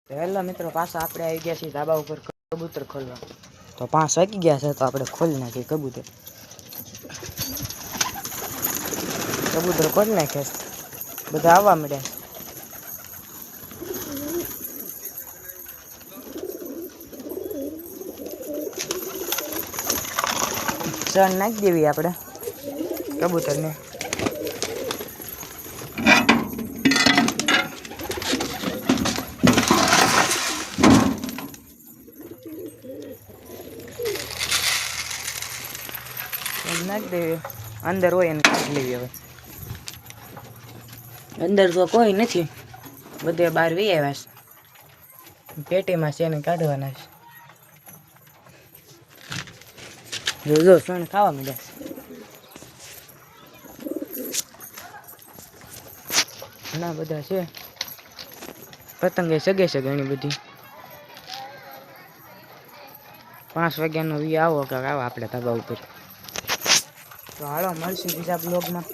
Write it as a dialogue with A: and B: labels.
A: તો હેલો મિત્રો, પાછા આપણે આવી ગયા છીએ ધાબા ઉપર કબૂતર ખોલવા. તો 5 વાગી ગયા છે, તો આપણે ખોલી નાખીએ કબૂતર. કબૂતર ખોલી નાખ્યા છે, બધા આવવા મળ્યા. ચણ નાખી દેવી આપણે કબૂતરને. નાખી દેવી, અંદર હોય એને કાઢી લેવી. હવે અંદર તો કોઈ નથી, બધે બહાર વી આવ્યા છે. પેટીમાં છે એને કાઢવાના છે. જો સણ ખાવા મળ્યા છે. ઘણા બધા છે, પતંગે સગે છે ઘણી બધી. 5 વાગ્યાનો વી આવો કે આવો આપણે ધાબા ઉપર. તો હાલો મળશું બીજા બ્લોગમાં.